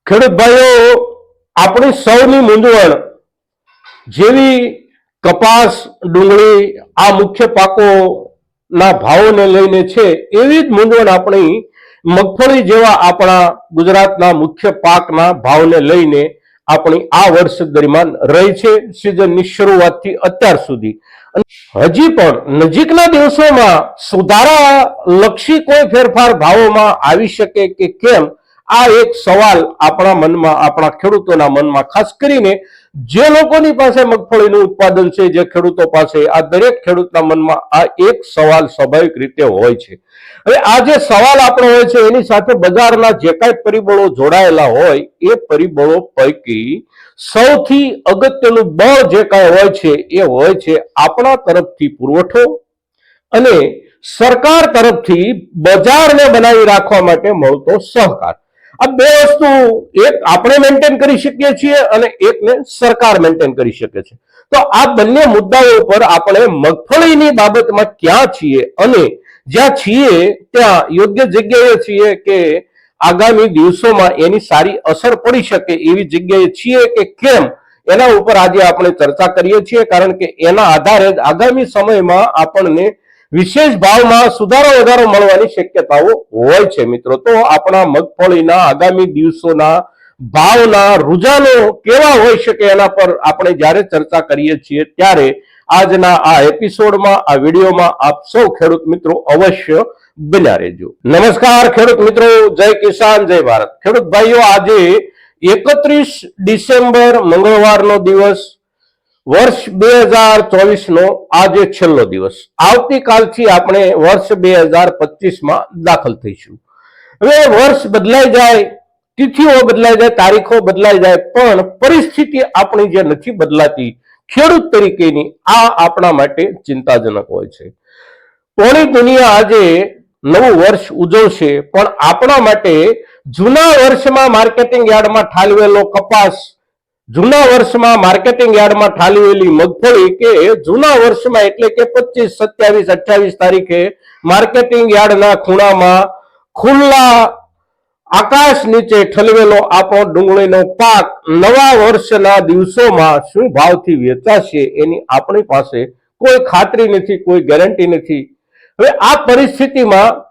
ખેડૂત ભાઈઓ, આપણી સૌની મૂંઝવણ જેવી કપાસ, ડુંગળી આ મુખ્ય પાકોના ભાવોને લઈને છે, એવી જ મૂંઝવણ આપણી મગફળી જેવા આપણા ગુજરાતના મુખ્ય પાકના ભાવને લઈને આપણી આ વર્ષ દરમિયાન રહી છે, સિઝનની શરૂઆતથી અત્યાર સુધી. હજી પણ નજીકના દિવસોમાં સુધારા લક્ષી કોઈ ફેરફાર ભાવોમાં આવી શકે કે કેમ, આ એક સવાલ આપણા મનમાં, આપણા ખેડૂતોના મનમાં, ખાસ કરીને જે લોકોની પાસે મગફળીનું ઉત્પાદન છે, જે ખેડૂતો પાસે, આ દરેક ખેડૂતના મનમાં આ એક સવાલ સ્વાભાવિક રીતે હોય છે. હવે આ જે સવાલ આપણો હોય છે, એની સાથે બજારના જે કાંઈ પરિબળો જોડાયેલા હોય, એ પરિબળો પૈકી સૌથી અગત્યનું બળ જે કાંઈ હોય છે, એ હોય છે આપણા તરફથી પુરવઠો અને સરકાર તરફથી બજારને બનાવી રાખવા માટે મળતો સહકાર. આ બે વસ્તુ એક આપણે મેન્ટેન કરી શકીએ છીએ અને એકને સરકાર મેન્ટેન કરી શકે છે. તો આ બંને મુદ્દાઓ પર આપણે મગફળીની બાબતમાં ક્યાં છીએ અને જ્યાં છીએ ત્યાં યોગ્ય જગ્યાએ છીએ કે આગામી દિવસોમાં એની સારી અસર પડી શકે એવી જગ્યાએ છીએ કે કેમ, એના ઉપર આજે આપણે ચર્ચા કરીએ છીએ. કારણ કે એના આધારે જ આગામી સમયમાં આપણને વિશેષ ભાવમાં સુધારો વધારો મળવાની શક્યતાઓ હોય છે. મિત્રો, તો આપણા મગફળીના આગામી દિવસોના ભાવના રૂઝાનો કેવા હોઈ શકે એના પર આપણે જ્યારે ચર્ચા કરીએ છીએ ત્યારે આજના આ એપિસોડમાં, આ વિડીયોમાં આપ સૌ ખેડૂત મિત્રો અવશ્ય બન્યા રહેજો. નમસ્કાર ખેડૂત મિત્રો, જય કિસાન, જય ભારત. ખેડૂત ભાઈઓ, આજે 31 ડિસેમ્બર મંગળવારનો દિવસ, વર્ષ 2024 નો આજે છેલ્લો દિવસ. આવતીકાલથી આપણે વર્ષ 2025 દાખલ થઈશું. હવે વર્ષ બદલાઈ જાય, તિથિઓ બદલાઈ જાય, તારીખો બદલાઈ જાય, પણ પરિસ્થિતિ આપણી જે નથી બદલાતી ખેડૂત તરીકેની, આ આપણા માટે ચિંતાજનક હોય છે. પૂરી દુનિયા આજે નવું વર્ષ ઉજવશે, પણ આપણા માટે જૂના વર્ષમાં માર્કેટિંગ યાર્ડમાં ઠાલવેલો કપાસ, જૂના વર્ષમાં માર્કેટિંગ યાર્ડમાં ઠાલવેલી મગફળી, કે જૂના વર્ષમાં એટલે કે 25, 27, 28 તારીખે માર્કેટિંગ યાર્ડના ખૂણામાં ખુલ્લા આકાશ નીચે ઠલવેલો આપણો ડુંગળીનો પાક નવા વર્ષના દિવસોમાં શું ભાવથી વેચાશે એની આપણી પાસે કોઈ ખાતરી નથી, કોઈ ગેરંટી નથી. હવે આ પરિસ્થિતિમાં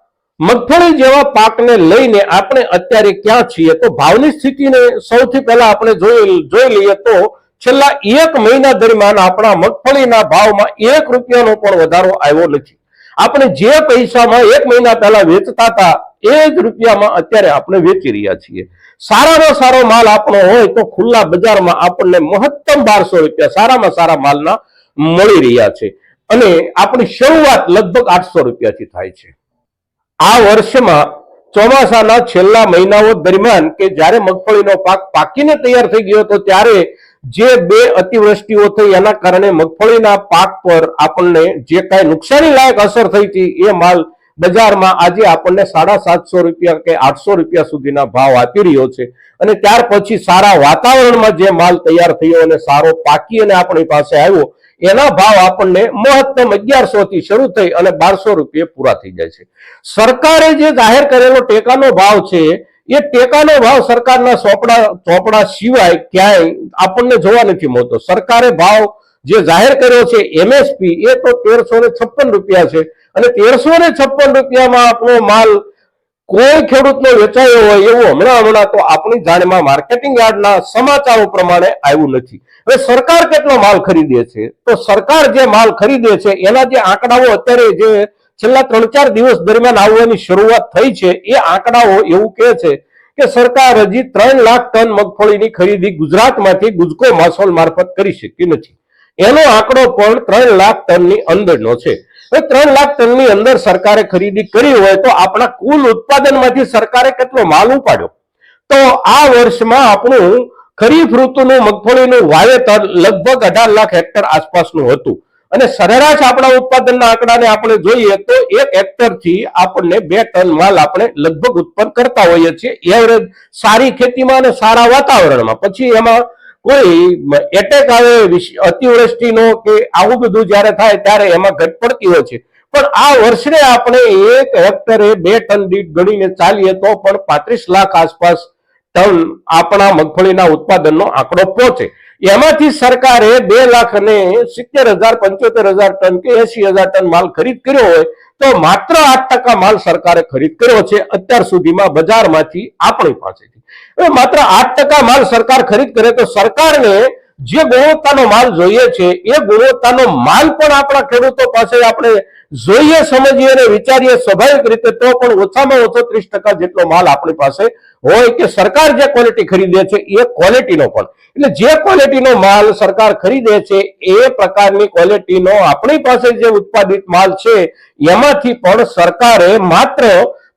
મગફળી જેવા પાકને લઈને આપણે અત્યારે ક્યાં છીએ? તો ભાવની સ્થિતિને સૌથી પહેલા આપણે જોઈ લઈએ તો છેલ્લા 1 મહિના દરમિયાન આપણા મગફળીના ભાવમાં 1 રૂપિયાનો પણ વધારો આવ્યો નથી. આપણે જે પૈસામાં 1 મહિના પહેલા વેચતા હતા એ જ રૂપિયામાં અત્યારે આપણે વેચી રહ્યા છીએ. સારામાં સારો માલ આપણો હોય તો ખુલ્લા બજારમાં આપણને મહત્તમ 1200 રૂપિયા સારામાં સારા માલના મળી રહ્યા છે અને આપણી શરૂઆત લગભગ 800 રૂપિયાથી થાય છે. આ વર્ષમાં ચોમાસાના છેલ્લા મહિનાઓ દરમિયાન કે જ્યારે મગફળીનો પાક પાકીને તૈયાર થઈ ગયો હતો, ત્યારે જે 2 અતિવૃષ્ટિઓ થઈ એના કારણે મગફળીના પાક પર આપણને જે કાંઈ નુકસાની લાયક અસર થઈ હતી, એ માલ બજારમાં આજે આપણને 750 રૂપિયા કે 800 રૂપિયા સુધીના ભાવ આપી રહ્યો છે. અને ત્યાર પછી સારા વાતાવરણમાં જે માલ તૈયાર થયો અને સારો પાકી અને આપણી પાસે આવ્યો, એના ભાવ આપણને મહત્તમ 1100 થી શરૂ થઈ અને 1200 રૂપિયા પૂરા થઈ જાય છે. સરકારે જે જાહેર કરેલો ટેકાનો ભાવ છે, એ ટેકાનો ભાવ સરકારના ચોપડા સિવાય ક્યાંય આપણને જોવા નથી મળતો. સરકારે ભાવ જે જાહેર કર્યો છે એમએસપી, એ તો 1356 રૂપિયા છે અને 1356 રૂપિયામાં આપણો માલ કોઈ ખેડૂતનો વેચાયો હોય એવું હમણાં તો આપણી જાણમાં માર્કેટિંગ યાર્ડના સમાચારો પ્રમાણે આવ્યું નથી. હવે સરકાર કેટલો માલ ખરીદે છે? તો સરકાર જે માલ ખરીદે છે એના જે આંકડાઓ અત્યારે જે છેલ્લા 3-4 દિવસ દરમિયાન આવવાની શરૂઆત થઈ છે, એ આંકડાઓ એવું કહે છે કે સરકાર હજી 3 લાખ ટન મગફળીની ખરીદી ગુજરાતમાંથી ગુજકો માસોલ મારફત કરી શકી નથી. એનો આંકડો પણ 3 લાખ ટનની અંદરનો છે. 3 લાખ ટનની અંદર સરકારે ખરીદી કરી હોય તો આપણા કુલ ઉત્પાદનમાંથી સરકારે કેટલો માલ ઉપાડ્યો? તો આ વર્ષમાં આપણું ખરીફ ઋતુનું મગફળીનું વાવેતર લગભગ 18 લાખ હેક્ટર આસપાસનું હતું અને સરેરાશ આપણા ઉત્પાદનના આંકડાને આપણે જોઈએ તો 1 હેક્ટરથી આપણને 2 ટન માલ આપણે લગભગ ઉત્પન્ન કરતા હોઈએ છીએ, એવરેજ સારી ખેતીમાં અને સારા વાતાવરણમાં. પછી એમાં કોઈ એટેક આવે અતિવૃષ્ટિનો કે આવું બધું જયારે થાય ત્યારે એમાં ઘટ પડતી હોય છે. પણ આ વર્ષે આપણે 1 હેક્ટરે 2 ટન દીઠ ગણીને ચાલીએ તો પણ 35 લાખ આસપાસ ટન આપણા મગફળીના ઉત્પાદનનો આંકડો પહોંચે. એમાંથી સરકારે 2,70,000 75,000 ટન કે 80,000 ટન માલ ખરીદ કર્યો હોય તો માત્ર 8% માલ સરકારે ખરીદ કર્યો છે અત્યાર સુધીમાં બજારમાંથી આપણી પાસેથી. હવે માત્ર 8% માલ સરકાર ખરીદ કરે તો સરકારને જે ગુણવત્તાનો માલ જોઈએ છે એ ગુણવત્તાનો માલ પણ આપણા ખેડૂતો પાસે આપણે જોઈએ, સમજીએ અને વિચારીએ સ્વાભાવિક રીતે તો પણ ઓછામાં ઓછો 30% જેટલો માલ આપણી પાસે હોય કે સરકાર જે ક્વોલિટી ખરીદે છે એ ક્વોલિટીનો પણ, એટલે જે ક્વોલિટીનો માલ સરકાર ખરીદે છે એ પ્રકારની ક્વોલિટીનો આપણી પાસે જે ઉત્પાદિત માલ છે એમાંથી પણ સરકારે માત્ર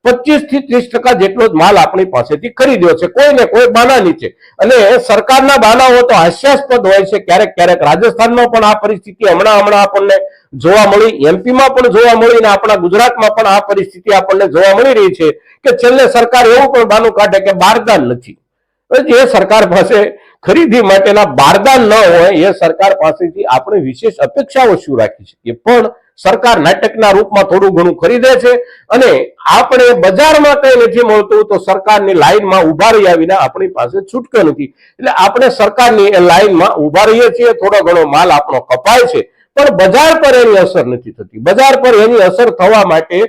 25 થી 30% જેટલો જ માલ આપણી પાસેથી ખરીદ્યો છે, કોઈને કોઈ બાના નીચે. અને સરકારના બાનાઓ તો હાસ્યાસ્પદ હોય છે ક્યારેક ક્યારેક. રાજસ્થાનમાં પણ આ પરિસ્થિતિ હમણાં આપણને જોવા મળી, એમપીમાં પણ જોવા મળી અને આપણા ગુજરાતમાં પણ આ પરિસ્થિતિ આપણને જોવા મળી રહી છે કે છેલ્લે સરકાર એવું પણ બાનું કાઢે કે બારદાન નથી. જે સરકાર પાસે ખરીદી માટેના બારદાન ન હોય એ સરકાર પાસેથી આપણે વિશેષ અપેક્ષાઓ શું રાખી શકીએ? પણ સરકાર નાટકના રૂપમાં થોડું ઘણું ખરીદે છે અને આપણે બજારમાં કઈ નથી મળતું તો સરકારની લાઈનમાં ઉભા રહ્યા વિના આપણી પાસે છૂટકો નથી. એટલે આપણે સરકારની લાઈનમાં ઉભા રહીએ છીએ, થોડો ઘણો માલ આપણો કપાય છે પણ બજાર પર એની અસર નથી થતી. બજાર પર એની અસર થવા માટે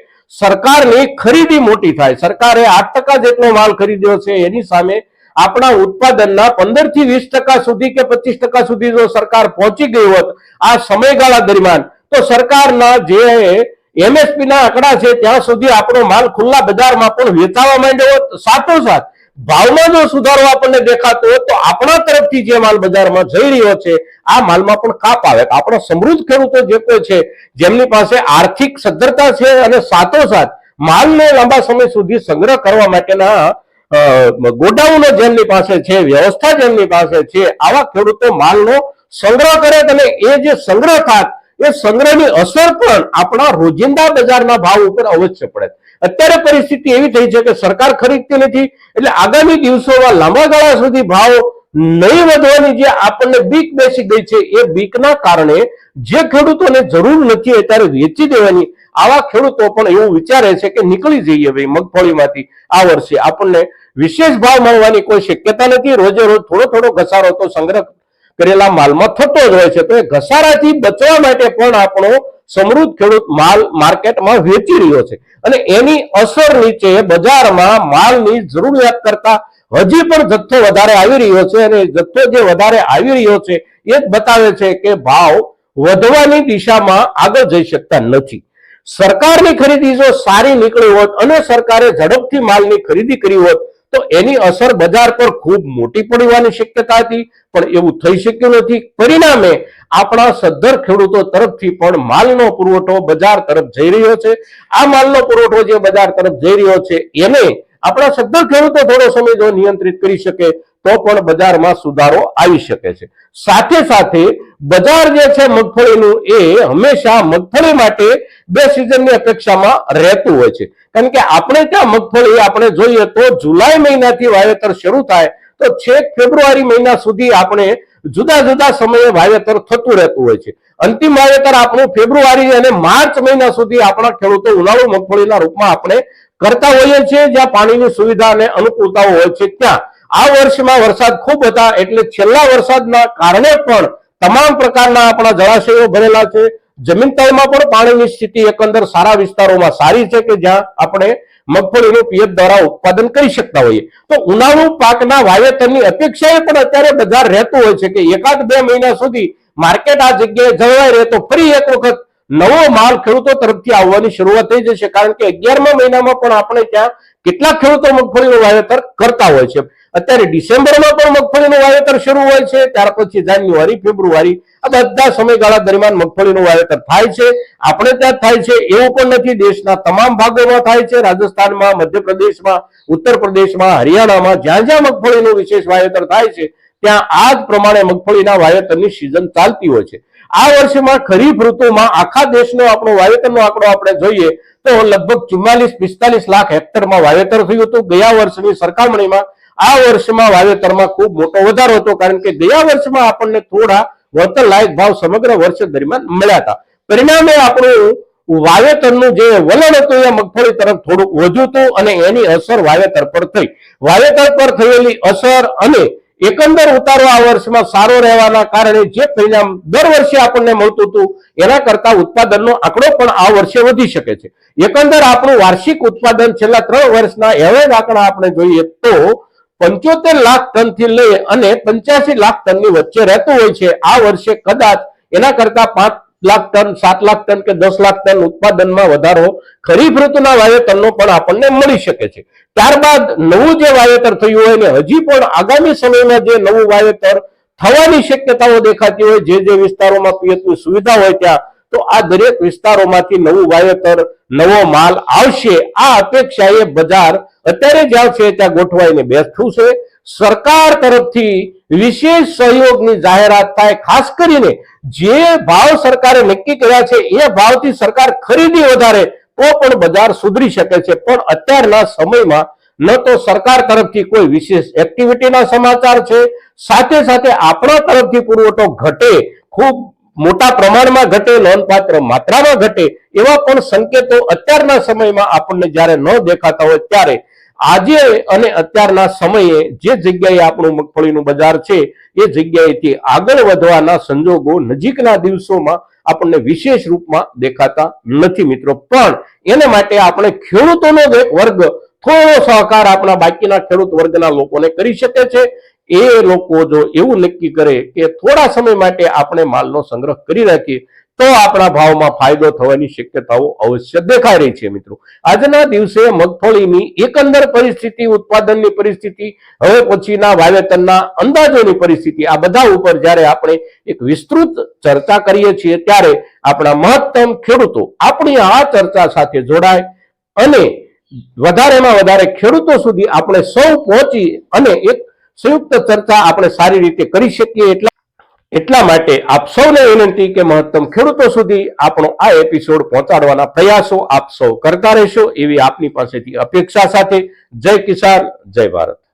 સરકારની ખરીદી મોટી થાય. સરકારે 8% જેટલો માલ ખરીદ્યો છે એની સામે આપણા ઉત્પાદનના 15 થી 20% સુધી કે 25% સુધી જો સરકાર પહોંચી ગઈ હોત આ સમયગાળા દરમિયાન તો સરકારના જે એમએસપી ના આંકડા છે ત્યાં સુધી આપણો માલ ખુલ્લા બજારમાં પણ વેચાવા માંડ્યો હોત. સાથોસાથ ભાવમાં જો સુધારો આપણને દેખાતો હોય તો આપણા તરફથી જે માલ બજારમાં જઈ રહ્યો છે આ માલમાં પણ કાપ આવે. આપણો સમૃદ્ધ ખેડૂતો જે કોઈ છે જેમની પાસે આર્થિક સદ્ધરતા છે અને સાથોસાથ માલને લાંબા સમય સુધી સંગ્રહ કરવા માટેના ગોડાઉનો જેમની પાસે છે, વ્યવસ્થા જેમની પાસે છે, આવા ખેડૂતો માલનો સંગ્રહ કરે અને એ જે સંગ્રહ થાત એ સંગ્રહની અસર પણ આપણા રોજિંદા બજારના ભાવ ઉપર અવશ્ય પડે. અત્યારે પરિસ્થિતિ એવી થઈ છે કે સરકાર ખરીદતી નથી એટલે આગામી દિવસોમાં લાંબા ગાળા સુધી ભાવ નહીં વધવાની જે આપણને બીક બેસી ગઈ છે એ બીકના કારણે જે ખેડૂતોને જરૂર નથી અત્યારે વેચી દેવાની આવા ખેડૂતો પણ એવું વિચારે છે કે નીકળી જઈએ ભાઈ મગફળીમાંથી, આ વર્ષે આપણને વિશેષ ભાવ મળવાની કોઈ શક્યતા નથી. રોજે રોજ થોડો થોડો ઘસારો તો સંગ્રહ કરેલા માલમાં થતો જ હોય છે. તો એ ઘસારાથી બચવા માટે પણ આપણો સમૃદ્ધ ખેડૂત માલ માર્કેટમાં વેચી રહ્યો છે અને એની અસર નીચે બજારમાં માલની જરૂરિયાત કરતા હજી પણ જથ્થો વધારે આવી રહ્યો છે અને જથ્થો જે વધારે આવી રહ્યો છે એ જ બતાવે છે કે ભાવ વધવાની દિશામાં આગળ જઈ શકતા નથી. સરકારની ખરીદી જો સારી નીકળી હોત અને સરકારે ઝડપથી માલની ખરીદી કરી હોત તો એની અસર બજાર પર ખૂબ મોટી પડવાની શક્યતા હતી પણ એવું થઈ શક્યું નથી. પરિણામે આપણા સદ્ધર ખેડૂતો તરફથી પણ માલનો પુરવઠો બજાર તરફ જઈ રહ્યો છે. આ માલનો પુરવઠો જે બજાર તરફ જઈ રહ્યો છે એને આપણા સદ્ધર ખેડૂતો થોડો સમય જો નિયંત્રિત કરી શકે તો પણ બજારમાં સુધારો આવી શકે છે. સાથે સાથે બજાર જે છે મગફળીનું એ હંમેશા મગફળી માટે બે સિઝનની અપેક્ષામાં રહેતું હોય છે. કારણ કે આપણે ત્યાં મગફળી આપણે જોઈએ તો જુલાઈ મહિનાથી વાવેતર શરૂ થાય તો છેક ફેબ્રુઆરી મહિના સુધી આપણે જુદા જુદા સમયે વાવેતર થતું રહેતું હોય છે. અંતિમ વાવેતર આપણું ફેબ્રુઆરી અને માર્ચ મહિના સુધી આપણા ખેડૂતો ઉનાળુ મગફળીના રૂપમાં આપણે કરતા હોઈએ છીએ જ્યાં પાણીની સુવિધા અને અનુકૂળતાઓ હોય છે ત્યાં. આ વર્ષમાં વરસાદ ખૂબ હતા એટલે છેલ્લા વરસાદના કારણે પણ તમામ પ્રકારના આપણા જળાશયો ભરેલા છે. જમીન તળમાં પણ પાણીની સ્થિતિ એકંદર સારા વિસ્તારોમાં સારી છે કે જ્યાં આપણે મગફળીનું પિયત દ્વારા ઉત્પાદન કરી શકતા હોઈએ. તો ઉનાળુ પાકના વાવેતરની અપેક્ષાએ પણ અત્યારે બજાર રહેતું હોય છે કે એકાદ બે મહિના સુધી માર્કેટ આ જગ્યાએ જળવાઈ રહે તો ફરી એક વખત નવો માલ ખેડૂતો તરફથી આવવાની શરૂઆત થઈ જશે. કારણ કે 11મા મહિનામાં પણ આપણે ત્યાં કેટલાક ખેડૂતો મગફળીનું વાવેતર કરતા હોય છે. અત્યારે ડિસેમ્બરમાં પણ મગફળીનું વાવેતર શરૂ હોય છે, ત્યાર પછી જાન્યુઆરી, ફેબ્રુઆરી આ બધા સમયગાળા દરમિયાન મગફળીનું વાવેતર થાય છે. આપણે ત્યાં થાય છે એવું પણ નથી, દેશના તમામ ભાગોમાં થાય છે. રાજસ્થાનમાં, મધ્યપ્રદેશમાં, ઉત્તર પ્રદેશમાં, હરિયાણામાં જ્યાં જ્યાં મગફળીનું વિશેષ વાવેતર થાય છે ત્યાં આ જ પ્રમાણે મગફળીના વાવેતરની સિઝન ચાલતી હોય છે. આ વર્ષમાં ખરીફ ઋતુમાં આખા દેશનો આપણો વાવેતરનો આંકડો આપણે જોઈએ તો લગભગ 44-45 લાખ હેક્ટરમાં વાવેતર થયું હતું. ગયા વર્ષની સરખામણીમાં આ વર્ષમાં વાવેતરમાં ખૂબ મોટો વધારો હતો કારણ કે ગયા વર્ષમાં આપણને થોડા વળતર લાયક ભાવ સમગ્ર વર્ષ દરમિયાન મળ્યા હતા. પરિણામે આપણું વાવેતરનું જે વલણ હતું એ મગફળી તરફ થોડુંક વધુ હતું અને એની અસર વાવેતર પર થઈ. વાવેતર પર થયેલી અસર અને એકંદર ઉતારો આ વર્ષમાં સારો રહેવાના કારણે જે પરિણામ દર વર્ષે આપણને મળતું હતું એના કરતા ઉત્પાદનનો આંકડો પણ આ વર્ષે વધી શકે છે. એકંદર આપણું વાર્ષિક ઉત્પાદન છેલ્લા 3 વર્ષના એવરેજ આંકડા આપણે જોઈએ તો 75 લાખ ટન થી લઈ અને 85 લાખ ટનની વચ્ચે રહેતું હોય છે. આ વર્ષે કદાચ એના કરતા 5 લાખ ટન 7 લાખ ટન કે 10 લાખ ટન ઉત્પાદનમાં વધારો ખરીફ ઋતુના વાવેતરનો પણ આપણને મળી શકે છે. ત્યારબાદ નવું જે વાવેતર થયું હોય ને હજી પણ આગામી સમયમાં જે નવું વાવેતર થવાની શક્યતાઓ દેખાતી હોય, જે વિસ્તારોમાં પિયતની સુવિધા હોય ત્યાં, તો આ દરેક વિસ્તારોમાંથી નવું વાવેતર, નવો માલ આવશે. આ અપેક્ષાએ બજાર અત્યારે જ્યાં છે ત્યાં ગોઠવાઈને બેઠું છે. સરકાર તરફથી વિશેષ સહયોગની જાહેરાત થાય, ખાસ કરીને જે ભાવ સરકારે નક્કી કર્યા છે એ ભાવથી સરકાર ખરીદી વધારે તો પણ બજાર સુધરી શકે છે. પણ અત્યારના સમયમાં ન તો સરકાર તરફથી કોઈ વિશેષ એક્ટિવિટીના સમાચાર છે, સાથે સાથે આપણા તરફથી પુરવઠો ઘટે, ખૂબ મોટા પ્રમાણમાં ઘટે, નોંધપાત્ર માત્રામાં ઘટે એવા પણ સંકેતો અત્યારના સમયમાં આપણને જ્યારે ન દેખાતા હોય ત્યારે આજે અને અત્યારના સમયે જે જગ્યાએ આપણું મગફળીનું બજાર છે એ જગ્યાએથી આગળ વધવાના સંજોગો નજીકના દિવસોમાં આપણને વિશેષ રૂપમાં દેખાતા નથી મિત્રો. પણ એને માટે આપણે ખેડૂતોનો એક વર્ગ થોડો સહકાર આપણા બાકીના ખેડૂત વર્ગના લોકોને કરી શકે છે. એ લોકો જો એવું નક્કી કરે કે થોડા સમય માટે આપણે માલનો સંગ્રહ કરી રાખીએ તો આપણા ભાવમાં ફાયદો થવાની શક્યતાઓ અવશ્ય દેખાઈ રહી છે મિત્રો. આજના દિવસે મગફળીની એકંદર પરિસ્થિતિ, ઉત્પાદનની પરિસ્થિતિ, હવે પછીના વાવેતરના અંદાજોની પરિસ્થિતિ, આ બધા ઉપર જ્યારે આપણે એક વિસ્તૃત ચર્ચા કરીએ છીએ ત્યારે આપણા મહત્તમ ખેડૂતો આપણી આ ચર્ચા સાથે જોડાય અને વધારેમાં વધારે ખેડૂતો સુધી આપણે સૌ પહોંચી અને એક સંયુક્ત ચર્ચા આપણે સારી રીતે કરી શકીએ. એટલા માટે આપ સૌને વિનંતી કે મહત્તમ ખેડૂતો સુધી આપણો આ એપિસોડ પહોંચાડવાના પ્રયાસો આપ સૌ કરતા રહેશો એવી આપની પાસેથી અપેક્ષા સાથે. જય કિસાન, જય ભારત.